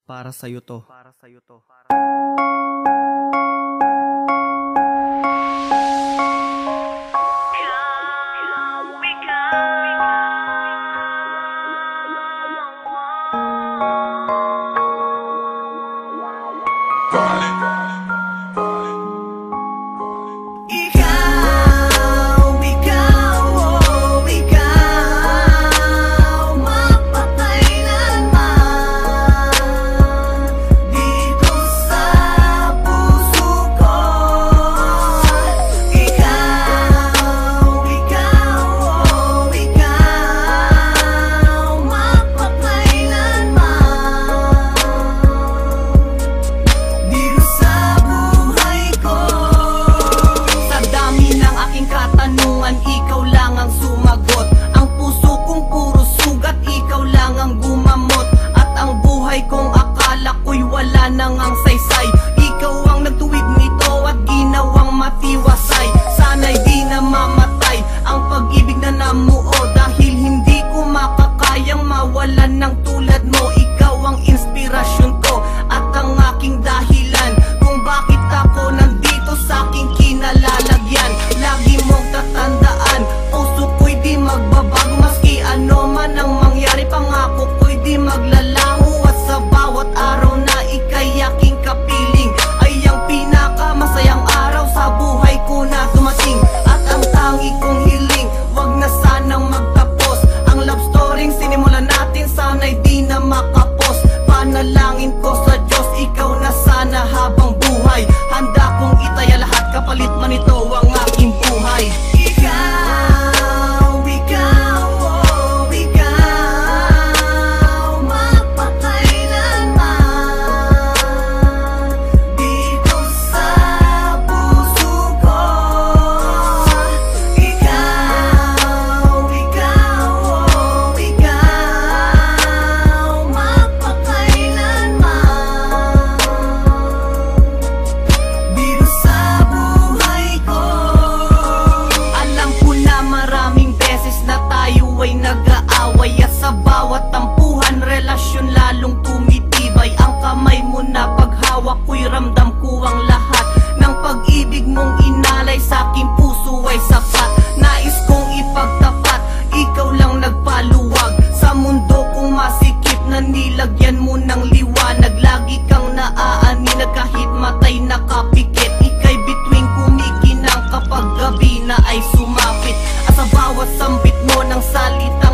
Para sa'yo to. Ikaw lang ang sumagot. Ang puso kong puro sugat, ikaw lang ang gumamot. At ang buhay kong akala ko'y wala nang ang saysay. Ikaw ang nagtuwid nito at ginawang matiwasay. Sana'y di na mamatay ang pag-ibig na namuo, dahil hindi ko makakayang mawalan ng tulad mo. Ikaw ang inspirasyon ko at ang aking dahilan kung bakit ako nandito sa aking kinalalagyan. Lagi mong tatandaan, puso ko'y di magbabago. Maski ano man ang mangyari, pangako ko'y di maglalaho. At sa bawat araw na ika'y aking kapiling ay ang pinakamasayang araw sa buhay ko na dumating. At ang tangi kong hiling, wag na sanang magtapos. Ang love story sinimulan natin, sana'y di na makapos. Panalangin ko sa Diyos, ikaw na sana habang buhay. Handa kong itaya lahat, kapalit man ito ang aking buhay. Nag-aaway at sa bawat tampuhan, relasyon lalong tumitibay. Ang kamay mo na paghawak ko'y ramdam ko ang lahat ng pag-ibig mong inalay sa aking puso ay sapat. Nais kong ipagtapat, ikaw lang nagpaluwag sa mundo kong masikip na nilagyan mo ng liwanag. Lagi kang naaaninag kahit matay nakapikit. Ika'y bituing kumikinang kapag gabi na ay sumapit. At sa bawat sambit mo ng salita